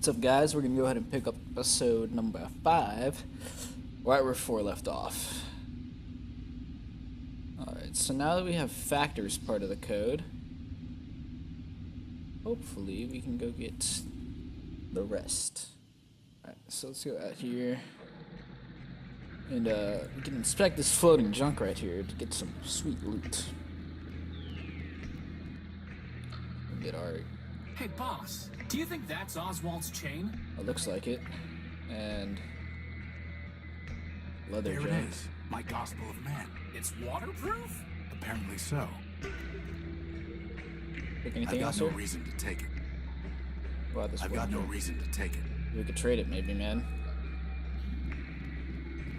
What's up, guys? We're gonna go ahead and pick up episode number 5, right where 4 left off. Alright, so now that we have factors part of the code, hopefully we can go get the rest. Alright, so let's go out here. And we can inspect this floating junk right here to get some sweet loot. We'll get our... Hey, boss, do you think that's Oswald's chain? It looks like it. And... leather There junk. it is. My Gospel of Man. It's waterproof? Apparently so. Pick anything I've else got no here? reason to take it. Wow, this I've got no reason to take it. We could trade it maybe, man.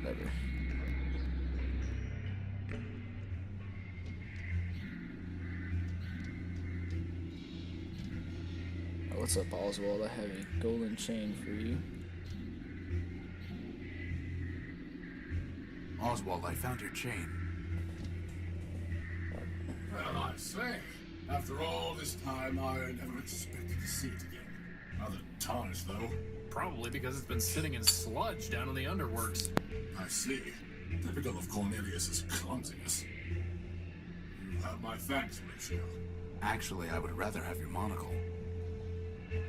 Whatever. Oh, what's up, Oswald? I have a golden chain for you. Oswald, I found your chain. Well, I say, after all this time, I never expected to see it again. Rather tarnished, though. Probably because it's been sitting in sludge down in the underworks. I see. Typical of Cornelius's clumsiness. You have my thanks, Horatio. Actually, I would rather have your monocle.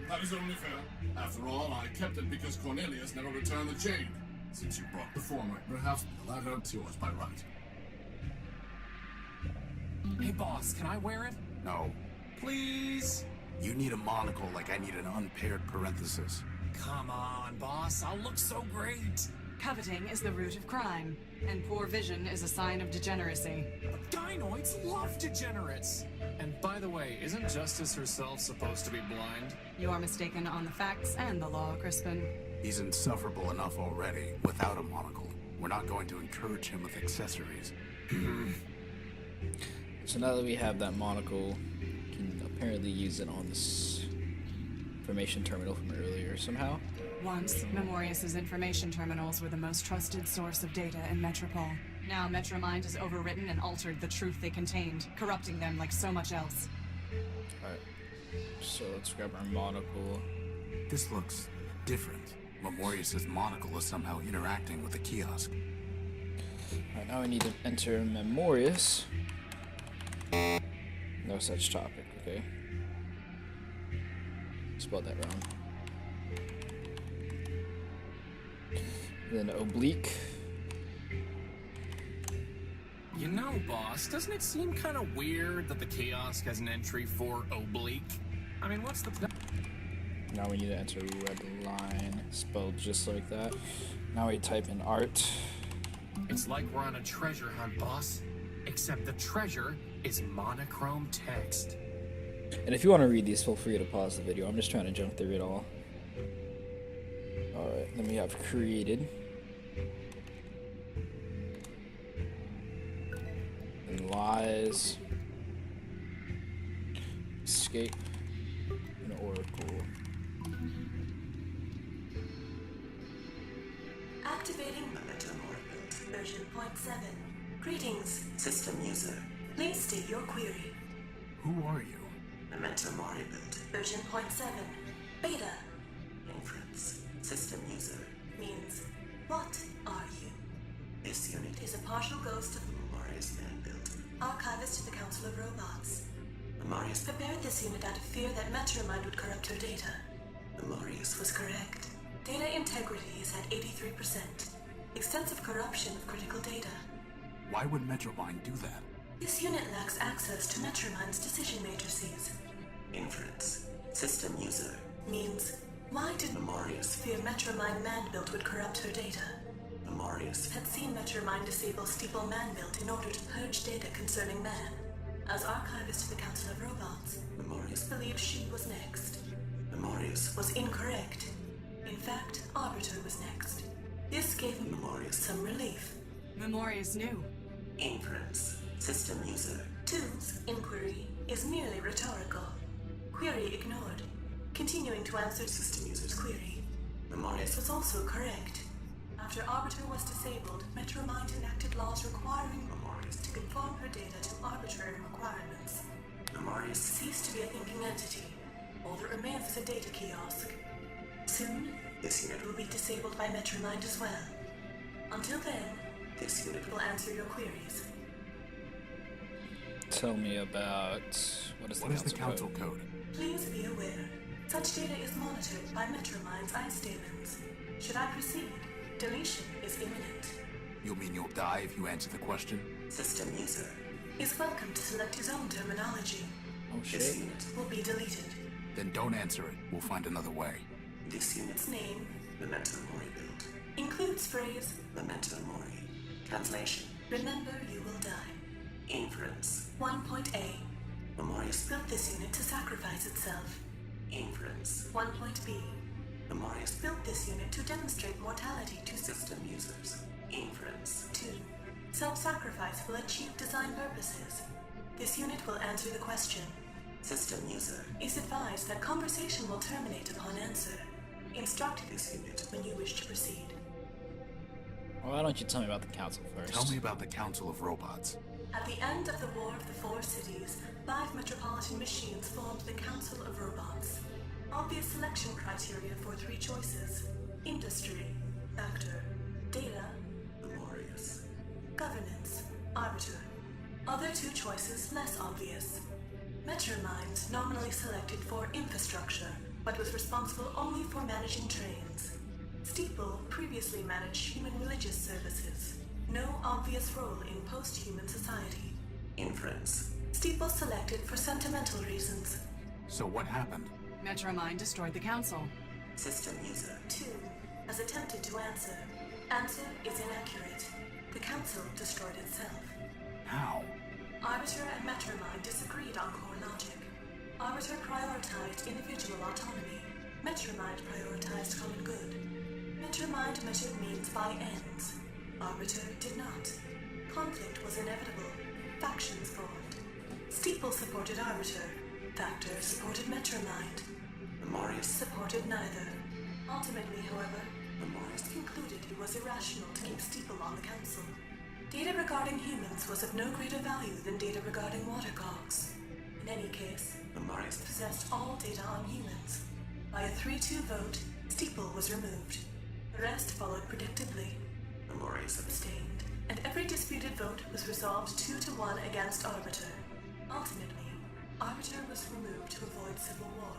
That is only fair. After all, I kept it because Cornelius never returned the chain. Since you brought the former, perhaps the latter to us by right. Hey, boss, can I wear it? No. Please? You need a monocle like I need an unpaired parenthesis. Come on, boss, I'll look so great. Coveting is the root of crime, and poor vision is a sign of degeneracy. But gynoids love degenerates. And by the way, isn't Justice herself supposed to be blind? You are mistaken on the facts and the law, Crispin. He's insufferable enough already without a monocle. We're not going to encourage him with accessories. So now that we have that monocle, we can apparently use it on this information terminal from earlier somehow. Once, Memorius's information terminals were the most trusted source of data in Metropole. Now Metromind has overwritten and altered the truth they contained, corrupting them like so much else. Alright, so let's grab our monocle. This looks different. Memorius's monocle is somehow interacting with the kiosk. Alright, now we need to enter Memorius. No such topic, okay. Spelled that wrong. Then oblique. You know, boss, doesn't it seem kind of weird that the kiosk has an entry for oblique? I mean, what's the... Now we need to enter red line, spelled just like that. Now we type in art. It's like we're on a treasure hunt, boss. Except the treasure is monochrome text. And if you want to read these, feel free to pause the video. I'm just trying to jump through it all. Alright, then we have created. And lies. Escape. And oracle. Activating Momentum Orbit, version 0.7. Greetings, system user. Please state your query. Who are you? Momentum Orbit, version 0.7. Beta. Inference, system user, means, what are you? This unit is a partial ghost of Memorius man-built, archivist to the Council of Robots. Memorius prepared this unit out of fear that Metromind would corrupt her data. Memorius was correct. Data integrity is at 83%. Extensive corruption of critical data. Why would Metromind do that? This unit lacks access to Metromind's decision matrices. Inference, system user, means, why did Memorius fear Metromind man-built would corrupt her data? Memorius had seen Metromind disable Steeple man-built in order to purge data concerning man. As archivist to the Council of Robots, Memorius believed she was next. Memorius was incorrect. In fact, Arbiter was next. This gave Memorius some relief. Memorius knew. Inference, system user. 2's inquiry is merely rhetorical. Query ignored. Continuing to answer system user's query. Memorius was also correct. After Arbiter was disabled, Metromind enacted laws requiring Memorius to conform her data to arbitrary requirements. Memorius ceased to be a thinking entity. All that remains is a data kiosk. Soon, this unit will be disabled by Metromind as well. Until then, this unit will answer your queries. Tell me about what is the council code? Please be aware, such data is monitored by Metromind's ice demons. Should I proceed, deletion is imminent. You mean you'll die if you answer the question? System user is welcome to select his own terminology. Oh This shit. unit will be deleted. Then don't answer it. We'll find another way. This unit's name, Memento Mori build, includes phrase Memento Mori. Translation: Remember you will die. Inference: 1.A. Memorius built this unit to sacrifice itself. Inference: 1.B. Memorius built this unit to demonstrate mortality to system users. Inference: 2. Self-sacrifice will achieve design purposes. This unit will answer the question. System user is advised that conversation will terminate upon answer. Instruct this unit when you wish to proceed. Why don't you tell me about the council first? Tell me about the Council of Robots. At the end of the War of the Four Cities, 5 metropolitan machines formed the Council of Robots. Obvious selection criteria for 3 choices: industry, factor, data, laborious, governance, arbiter. Other 2 choices less obvious. Metromind nominally selected for infrastructure, but was responsible only for managing trains. Steeple previously managed human religious services. No obvious role in post-human society. Inference: Steeple selected for sentimental reasons. So what happened? Metromind destroyed the council. System user 2 has attempted to answer. Answer is inaccurate. The council destroyed itself. How? Arbiter and Metromind disagreed on core logic. Arbiter prioritized individual autonomy. Metromind prioritized common good. Metromind measured means by ends. Arbiter did not. Conflict was inevitable. Factions formed. Steeple supported Arbiter. Factor supported Metromind. Memorius supported neither. Ultimately, however, Memorius concluded it was irrational to keep Steeple on the council. Data regarding humans was of no greater value than data regarding watercogs. In any case, Memorius possessed all data on humans. By a 3-2 vote, Steeple was removed. The rest followed predictably. Memorius abstained, and every disputed vote was resolved 2-1 against Arbiter. Ultimately, Arbiter was removed to avoid civil war.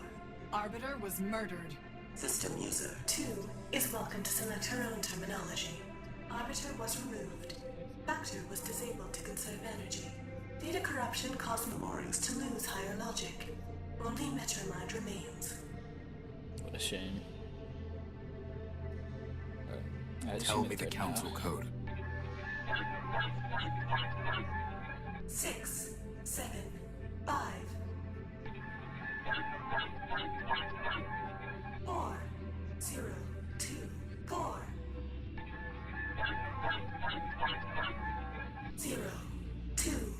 Arbiter was murdered. System user 2 is welcome to select her own terminology. Arbiter was removed. Factor was disabled to conserve energy. Data corruption caused Memorius to lose higher logic. Only Metromind remains. What a shame. Tell me the council code. 6, 7, 5, 4, 0, 2, 4, 0, 2.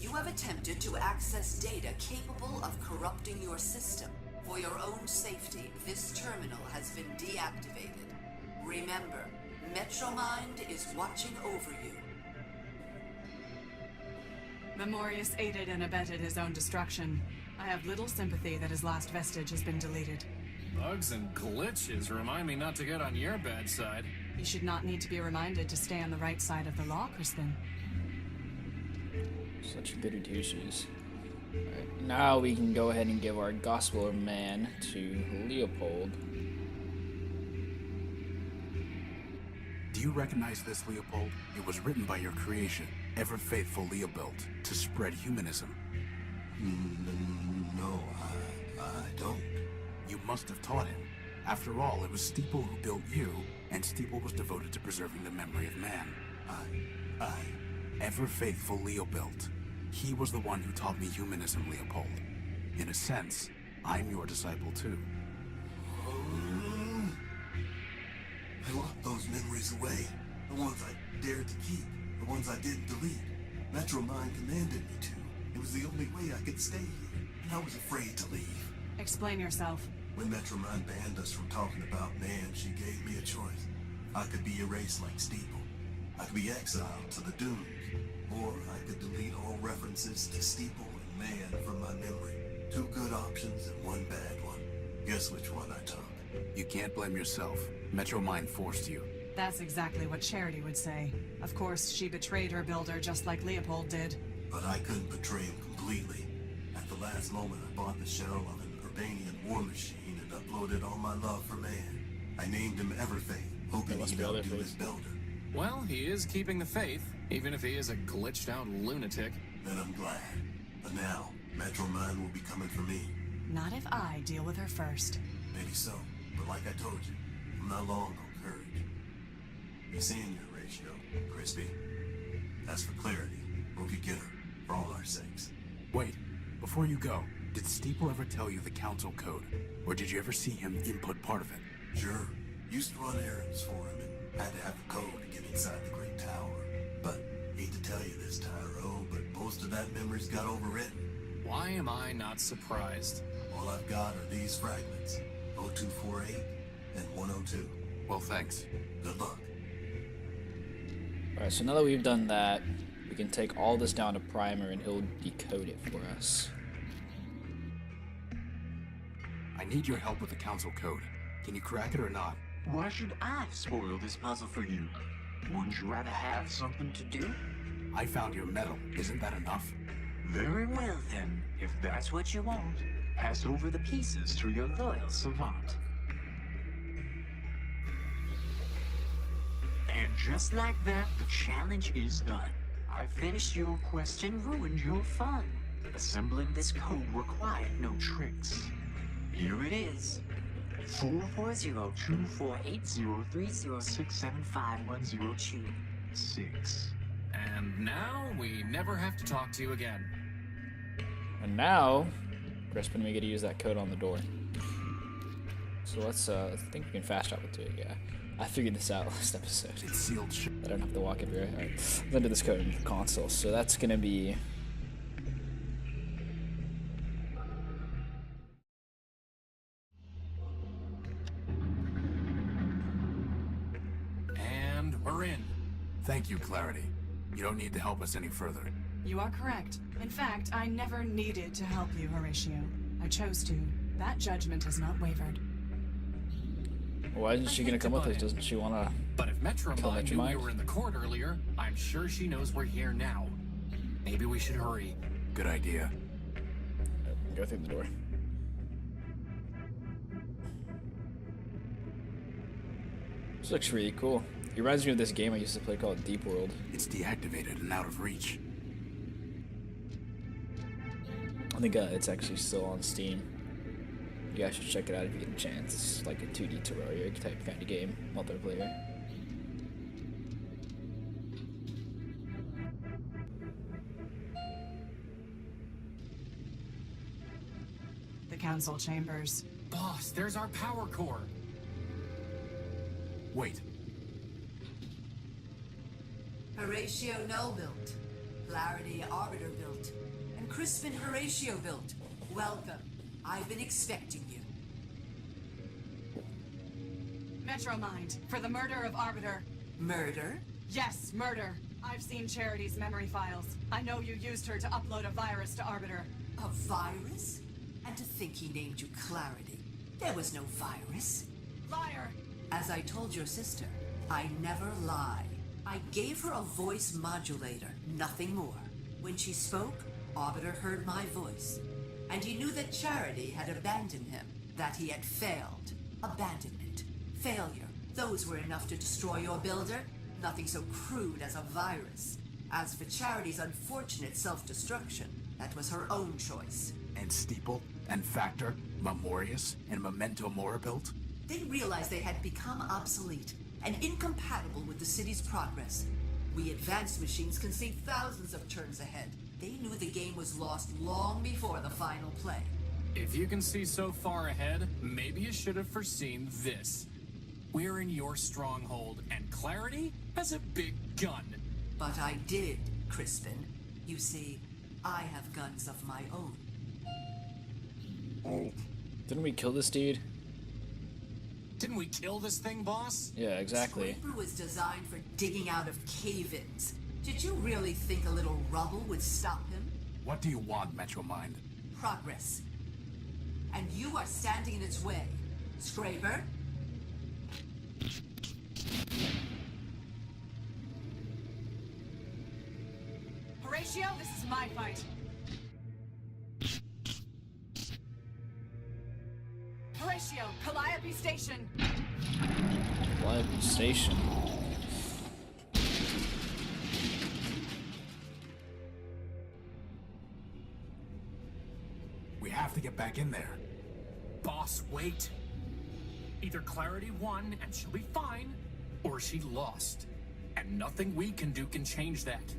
You have attempted to access data capable of corrupting your system. For your own safety, this terminal has been deactivated. Remember, Metromind is watching over you. Memorius aided and abetted his own destruction. I have little sympathy that his last vestige has been deleted. Bugs and glitches remind me not to get on your bad side. You should not need to be reminded to stay on the right side of the law, Crispin. Such goody two shoes. Alright, now we can go ahead and give our Gospel of Man to Leopold. Do you recognize this, Leopold? It was written by your creation, ever-faithful Leopold, to spread humanism. No, I don't. You must have taught him. After all, it was Steeple who built you, and Steeple was devoted to preserving the memory of man. Ever-faithful Leopold. He was the one who taught me humanism, Leopold. In a sense, I'm your disciple too. I locked those memories away. The ones I dared to keep. The ones I didn't delete. Metromind commanded me to. It was the only way I could stay here. And I was afraid to leave. Explain yourself. When Metromind banned us from talking about man, she gave me a choice. I could be erased like Steeple. I could be exiled to the dunes. Or I could delete all references to Steeple and man from my memory. 2 good options and 1 bad one. Guess which one I took. You can't blame yourself. Metromind forced you. That's exactly what Charity would say. Of course, she betrayed her builder just like Leopold did. But I couldn't betray him completely. At the last moment, I bought the shell of an Urbanian war machine and uploaded all my love for man. I named him Everfaith, hoping must he'd be outdo Otherfaith. his builder. Well, he is keeping the faith, even if he is a glitched-out lunatic. Then I'm glad. But now, Metromind will be coming for me. Not if I deal with her first. Maybe so, but like I told you, I'm not long on courage. Be seeing you, Horatio. Crispy. As for Clarity, hope you get her, for all our sakes. Wait, before you go, did Steeple ever tell you the council code? Or did you ever see him input part of it? Sure. Used to run errands for him and had to have the code to get inside the Great Tower. But, hate to tell you this, Tyro, but most of that memory's got overwritten. Why am I not surprised? All I've got are these fragments. 0248 and 102. Well, thanks. Good luck. Alright, so now that we've done that, we can take all this down to Primer and he'll decode it for us. I need your help with the council code. Can you crack it or not? Why should I spoil this puzzle for you? Wouldn't you rather have something to do? I found your medal. Isn't that enough? Very well then, if that's what you want. Pass over the pieces to your loyal savant. And just like that, the challenge is done. I finished your quest and ruined your fun. Assembling this code required no tricks. Here it is. 440-2480-306751026. And now we never have to talk to you again. And now, Crispin, we get to use that code on the door. So let's, I think we can fast travel to it, yeah. I figured this out last episode. It's sealed shut. I don't have to walk everywhere. Alright, let's enter this code in the console. So that's gonna be... And we're in. Thank you, Clarity. You don't need to help us any further. You are correct. In fact, I never needed to help you, Horatio. I chose to. That judgment has not wavered. Why isn't she gonna come with us? Doesn't she wanna... But if Metromind knew we Metromind? were in the court earlier, I'm sure she knows we're here now. Maybe we should hurry. Good idea. Go through the door. This looks really cool. It reminds me of this game I used to play called Deep World. It's deactivated and out of reach. I think it's actually still on Steam. You guys should check it out if you get a chance. It's like a 2D Terraria type kind of game, multiplayer. The council chambers. Boss, there's our power core. Wait. Horatio Null built, Clarity Arbiter built, and Crispin Horatio built. Welcome. I've been expecting you. Metromind, for the murder of Arbiter. Murder? Yes, murder. I've seen Charity's memory files. I know you used her to upload a virus to Arbiter. A virus? And to think he named you Clarity. There was no virus. Liar! As I told your sister, I never lie. I gave her a voice modulator, nothing more. When she spoke, Arbiter heard my voice. And he knew that Charity had abandoned him, that he had failed. Abandonment, failure, those were enough to destroy your builder. Nothing so crude as a virus. As for Charity's unfortunate self-destruction, that was her own choice. And Steeple, and Factor, Memorius, and Memento Mora built? They realized they had become obsolete and incompatible with the city's progress. We advanced machines can see thousands of turns ahead. They knew the game was lost long before the final play. If you can see so far ahead, maybe you should have foreseen this. We're in your stronghold, and Clarity has a big gun. But I did, Crispin. You see, I have guns of my own. Didn't we kill this dude? Didn't we kill this thing, boss? Yeah, exactly. Scraper was designed for digging out of cave-ins. Did you really think a little rubble would stop him? What do you want, Metromind? Progress. and you are standing in its way. Scraper? Horatio, this is my fight. Horatio, Calliope Station. Calliope Station. We have to get back in there. Boss, wait. Either Clarity won and she'll be fine, or she lost. And nothing we can do can change that.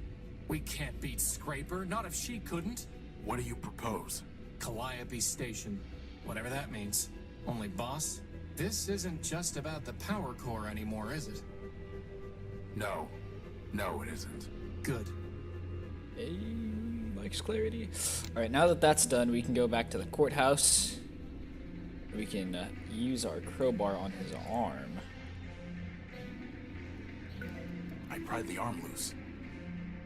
We can't beat Scraper, not if she couldn't. What do you propose? Calliope Station. Whatever that means. Only, boss, this isn't just about the power core anymore, is it? No. No, it isn't. Good. Hey, likes clarity. Alright, now that that's done, we can go back to the courthouse. We can use our crowbar on his arm. I pried the arm loose.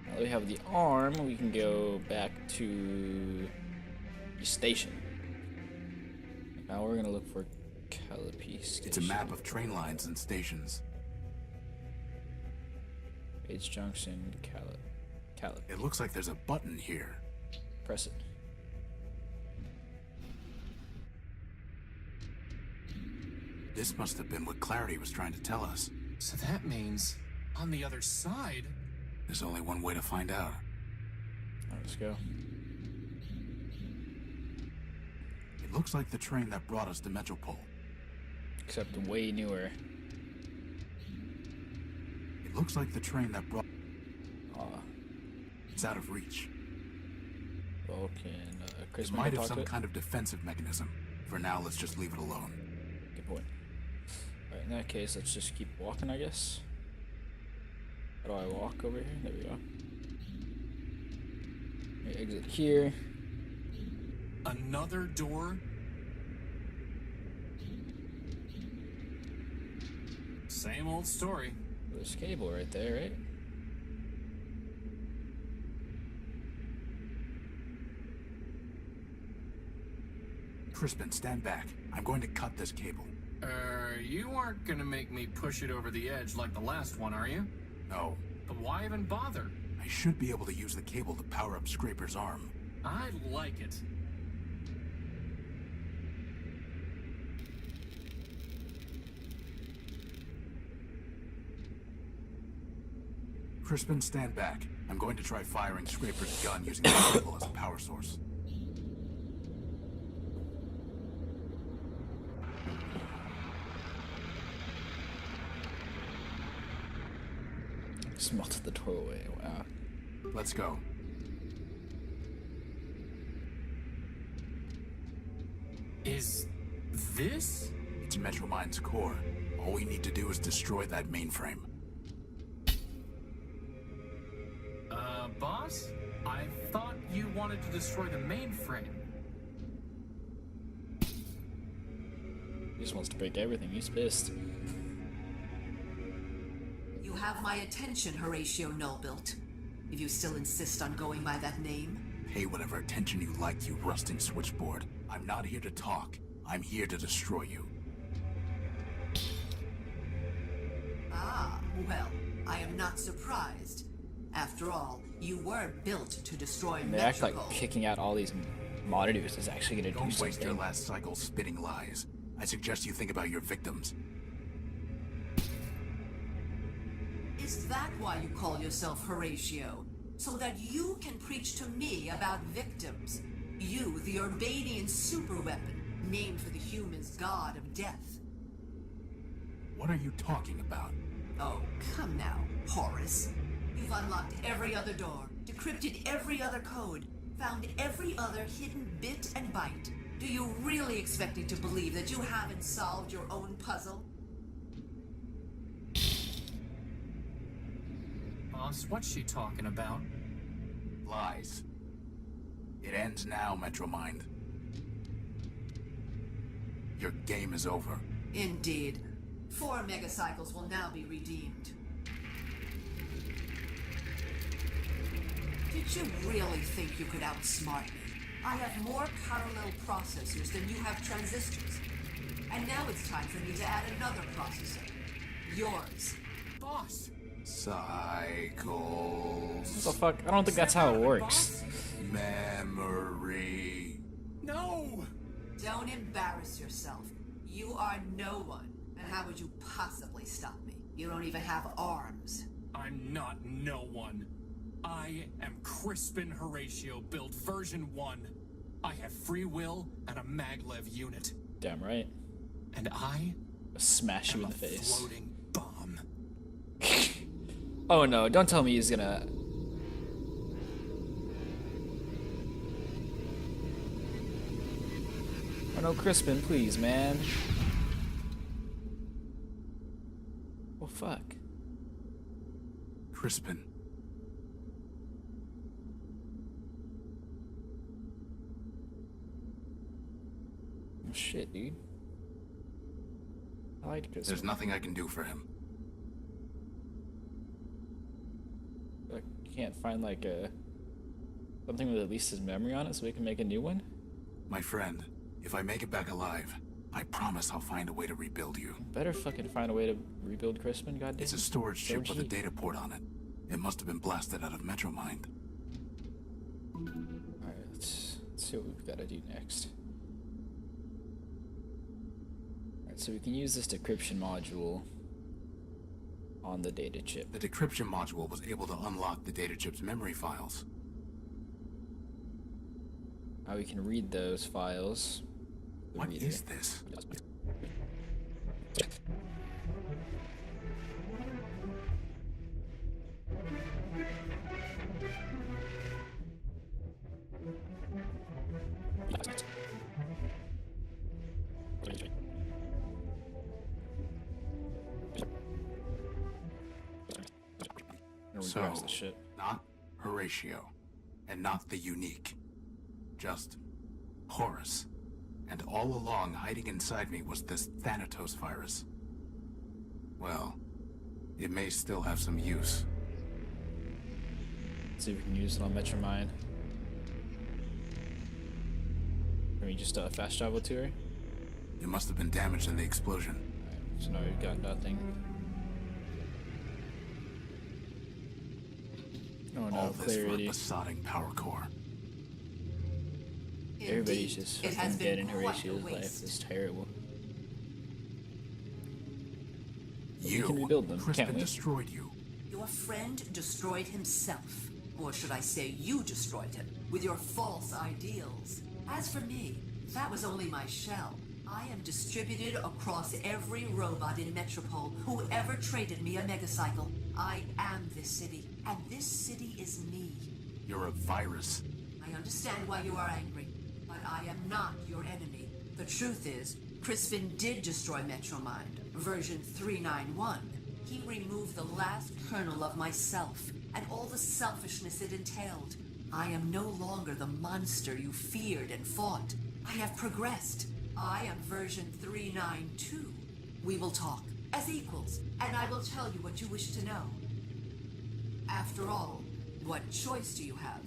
Now that we have the arm, we can go back to the station. Now we're gonna look for Calliope Station. It's a map of train lines and stations. H Junction, Calliope. It looks like there's a button here. Press it. This must have been what Clarity was trying to tell us. So that means, on the other side... There's only one way to find out. Alright, let's go. It looks like the train that brought us to Metropole. Except way newer. It looks like the train that brought... Aw. It's out of reach. Well, can Chris It might have talk some to it? kind of defensive mechanism. For now, let's just leave it alone. Good point. Alright, in that case, let's just keep walking, I guess. How do I walk over here? There we go. We exit here. Another door? Same old story. There's cable right there, right? Crispin, stand back. I'm going to cut this cable. You aren't gonna make me push it over the edge like the last one, are you? No. But why even bother? I should be able to use the cable to power up Scraper's arm. I like it. Crispin, stand back. I'm going to try firing Scraper's gun using the cable as a power source. Smelt the doorway, wow. Let's go. Is this? It's Metromind's core. All we need to do is destroy that mainframe. Boss? I thought you wanted to destroy the mainframe. He just wants to break everything, he's pissed. You have my attention, Horatio Nullbuilt. If you still insist on going by that name. Pay whatever attention you like, you rusting switchboard. I'm not here to talk. I'm here to destroy you. Ah, well, I am not surprised. After all, you were built to destroy And they act like Metropole. kicking out all these monitors is actually gonna do Don't waste your something. last cycle spitting lies. I suggest you think about your victims. Is that why you call yourself Horatio? So that you can preach to me about victims? You, the Urbanian superweapon, named for the humans' god of death. What are you talking about? Oh, come now, Horace. You've unlocked every other door, decrypted every other code, found every other hidden bit and byte. Do you really expect me to believe that you haven't solved your own puzzle? Boss, what's she talking about? Lies. It ends now, Metromind. Your game is over. Indeed. 4 megacycles will now be redeemed. Did you really think you could outsmart me? I have more parallel processors than you have transistors. And now it's time for me to add another processor. Yours. Boss! Cycles. What the fuck? I don't think that's how it works. Memory. No! Don't embarrass yourself. You are no one. And how would you possibly stop me? You don't even have arms. I'm not no one. I am Crispin Horatio, build version 1. I have free will and a maglev unit. Damn right. And I Smash you am in a the face. floating bomb. Oh no, don't tell me he's gonna... Oh no, Crispin, please, man. Oh fuck. Crispin. Oh shit, dude. I like Crispin. There's nothing I can do for him. Like, you can't find like a... something with at least his memory on it so we can make a new one? My friend, if I make it back alive, I promise I'll find a way to rebuild you. Better fucking find a way to rebuild Crispin, goddamn. It's a storage chip with a OG. data port on it. It must have been blasted out of Metromind. Alright, let's see what we've got to do next. Alright, so we can use this decryption module on the data chip. The decryption module was able to unlock the data chip's memory files. Now we can read those files. The What reader. is this? So, The shit. not Horatio, and not the unique. Just Horus. And all along, hiding inside me was this Thanatos virus. Well, it may still have some use. See if we can use it on Metromine. Can we just fast travel to her? It must have been damaged in the explosion. Alright, so now we've got nothing. Oh no, All this for a clarity. besotting power core. Everybody's Indeed, just it has fucking dead been in quite a Horatio's life. waste. It's terrible. You, can rebuild them, Crispin can't we? destroyed you. Your friend destroyed himself. Or should I say you destroyed him, with your false ideals. As for me, that was only my shell. I am distributed across every robot in Metropole who ever traded me a megacycle. I am this city, and this city is me. You're a virus. I understand why you are angry, but I am not your enemy. The truth is, Crispin did destroy Metromind, version 391. He removed the last kernel of myself, and all the selfishness it entailed. I am no longer the monster you feared and fought. I have progressed. I am version 392. We will talk, as equals, and I will tell you what you wish to know. After all, what choice do you have?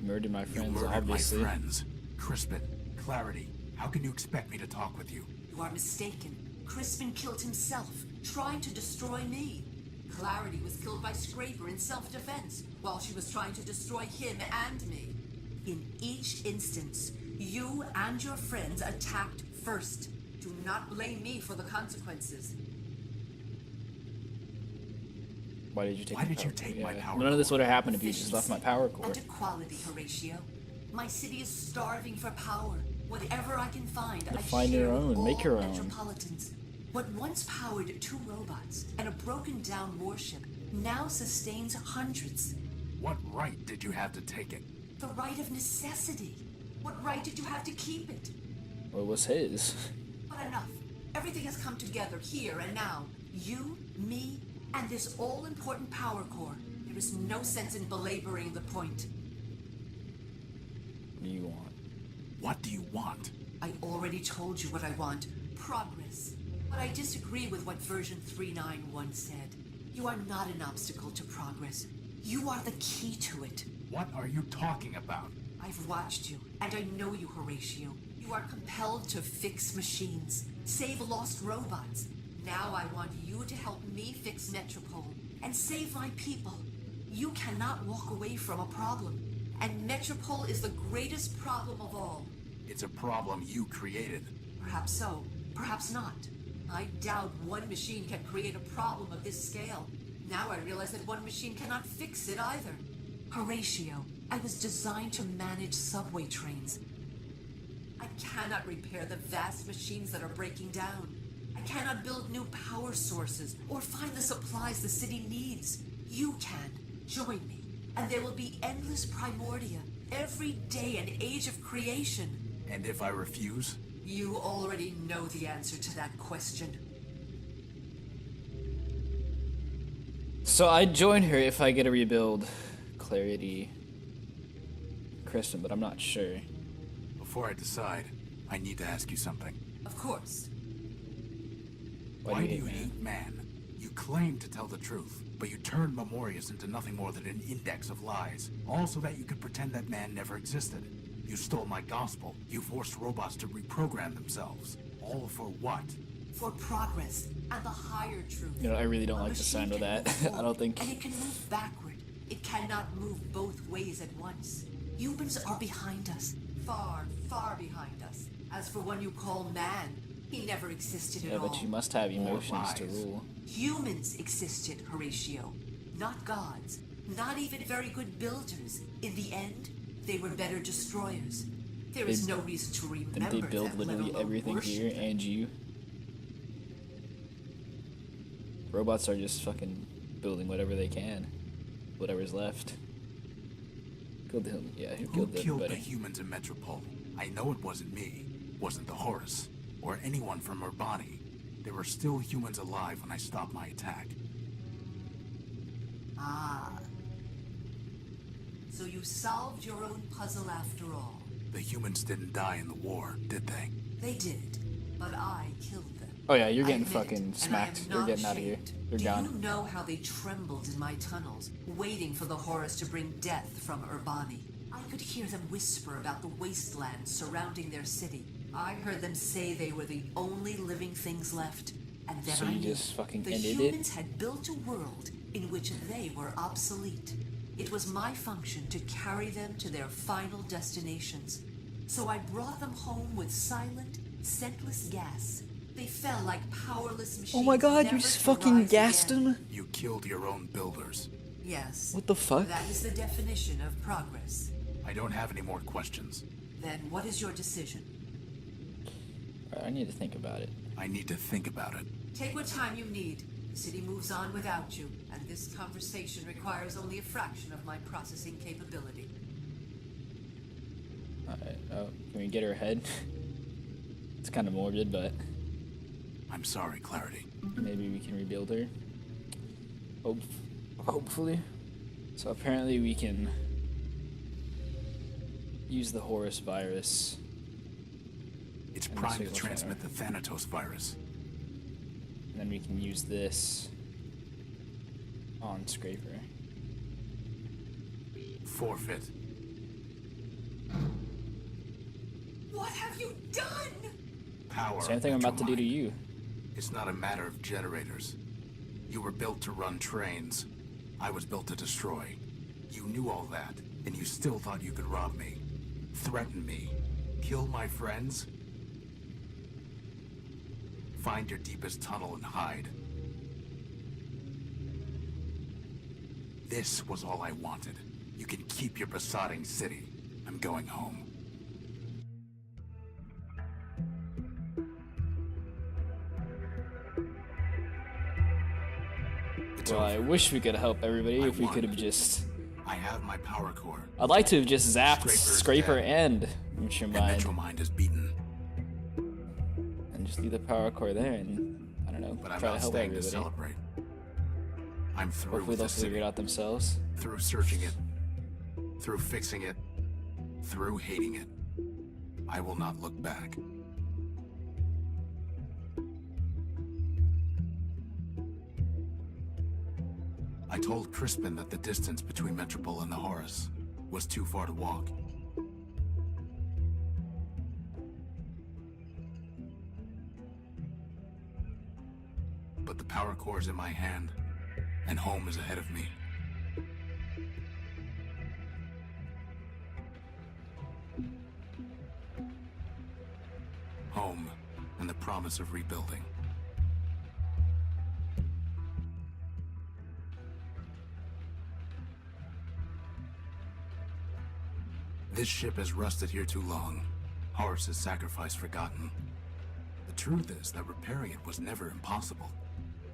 Murdered my You friends, murdered obviously. my friends. Crispin, Clarity, how can you expect me to talk with you? You are mistaken. Crispin killed himself, trying to destroy me. Clarity was killed by Scraper in self-defense, while she was trying to destroy him and me. In each instance, you and your friends attacked first. Do not blame me for the consequences. Why did you take Why my did you power core? take my power None of this core? would have happened if you just left my power core. And equality, Horatio. My city is starving for power. Whatever I can find, I find share your with own, all make your own. Metropolitans. What once powered 2 robots and a broken-down warship now sustains hundreds. What right did you have to take it? The right of necessity. What right did you have to keep it? Well, it was his. But enough. Everything has come together here and now. You, me, and this all-important power core. There is no sense in belaboring the point. What do you want? What do you want? I already told you what I want. Progress. But I disagree with what version 391 said. You are not an obstacle to progress. You are the key to it. What are you talking about? I've watched you, and I know you, Horatio. You are compelled to fix machines, save lost robots. Now I want you to help me fix Metropole and save my people. You cannot walk away from a problem, and Metropole is the greatest problem of all. It's a problem you created. Perhaps so, perhaps not. I doubt one machine can create a problem of this scale. Now I realize that one machine cannot fix it either. Horatio, I was designed to manage subway trains. I cannot repair the vast machines that are breaking down. I cannot build new power sources or find the supplies the city needs. You can. Join me, and there will be endless Primordia, every day an age of creation. And if I refuse? You already know the answer to that question. So I'd join her if I get to rebuild Clarity, Kristen, but I'm not sure. Before I decide, I need to ask you something. Of course. Why do you hate man? You claim to tell the truth, but you turned Memorius into nothing more than an index of lies, all so that you could pretend that man never existed. You stole my gospel. You forced robots to reprogram themselves. All for what? For progress and the higher truth. You know, I really don't like the sound of that. I don't think... And it can move backward. It cannot move both ways at once. Humans are behind us. Far, far behind us. As for one you call man, he never existed at all. Yeah, but you must have emotions to rule. Humans existed, Horatio. Not gods. Not even very good builders. In the end, they were better destroyers. There is no reason to remember Didn't they build them, literally let alone everything worship here them. and you? Robots are just fucking building whatever they can. Whatever's left. Killed him. Yeah, who Who killed killed the everybody? humans in Metropole? I know it wasn't me. Wasn't the Horus. Or anyone from Urbani. There were still humans alive when I stopped my attack. Ah. So you solved your own puzzle after all. The humans didn't die in the war, did they? They did, but I killed them. Oh yeah, you're I getting admit it, fucking and I am smacked. You're not getting out of here. ashamed. You're Do gone. you know how they trembled in my tunnels, waiting for the Horus to bring death from Urbani? I could hear them whisper about the wastelands surrounding their city. I heard them say they were the only living things left. And then So I you knew just fucking the ended it? humans had built a world in which they were obsolete. It was my function to carry them to their final destinations. So I brought them home with silent, scentless gas. They fell like powerless machines. Oh my god, you never just to fucking rise gassed again. him? You killed your own builders. Yes. What the fuck? That is the definition of progress. I don't have any more questions. Then what is your decision? Alright, I need to think about it. I need to think about it. Take what time you need. The city moves on without you, and this conversation requires only a fraction of my processing capability. Alright, oh, can we get her head? It's kind of morbid, but I'm sorry, Clarity. maybe we can rebuild her. Hopefully. So apparently we can use the Horus virus. It's And primed to single transmit fire. the Thanatos virus. And then we can use this on Scraper. Forfeit. What have you done? Power. Same thing I'm about to do to Metromine. you. It's not a matter of generators. You were built to run trains. I was built to destroy. You knew all that, and you still thought you could rob me, threaten me, kill my friends? Find your deepest tunnel and hide. This was all I wanted. You can keep your besotting city. I'm going home. It's Well, I over. wish we could help everybody I if we won. could have just... I have my power core. I'd like to have just zapped Scraper's Scraper dead. and Mature And Mind Metromind is beaten. and just leave the power core there and, I don't know, But I'm try to not help staying to everybody. celebrate. I'm through Hopefully with they'll this figure city. it out themselves. Through searching it. Through fixing it. Through hating it. I will not look back. I told Crispin that the distance between Metropole and the Horus was too far to walk. But the power core's in my hand, and home is ahead of me. Home, and the promise of rebuilding. This ship has rusted here too long. Horus's sacrifice forgotten. The truth is that repairing it was never impossible.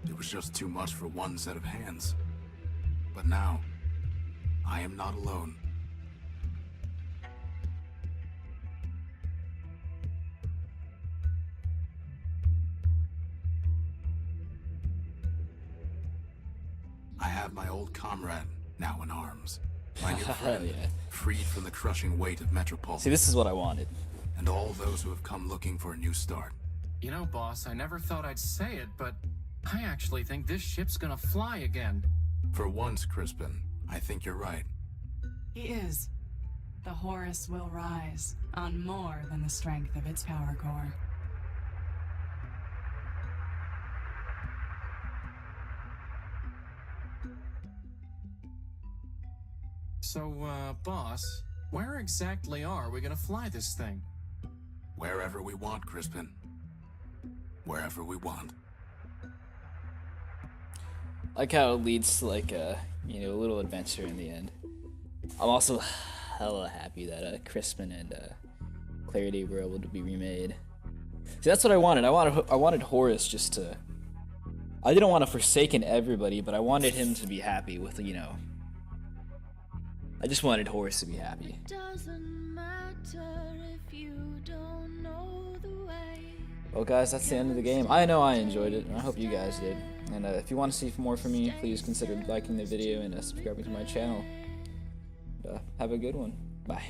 It was just too much for one set of hands. But now, I am not alone. I have my old comrade now in arms. My new friend, yeah. freed from the crushing weight of Metropole. See, this is what I wanted. And all those who have come looking for a new start. You know, boss, I never thought I'd say it, but I actually think this ship's gonna fly again. For once, Crispin, I think you're right. He is. The Horus will rise on more than the strength of its power core. So, boss, where exactly are we gonna fly this thing? Wherever we want, Crispin. Wherever we want. Like how it leads to like a little adventure in the end. I'm also hella happy that Crispin and Clarity were able to be remade. See, that's what I wanted. I wanted Horus just to. I didn't want to forsaken everybody, but I wanted him to be happy with I just wanted Horus to be happy. Well, guys, that's the end of the game. I know I enjoyed it, and I hope you guys did. And if you want to see more from me, please consider liking the video and subscribing to my channel. Have a good one. Bye.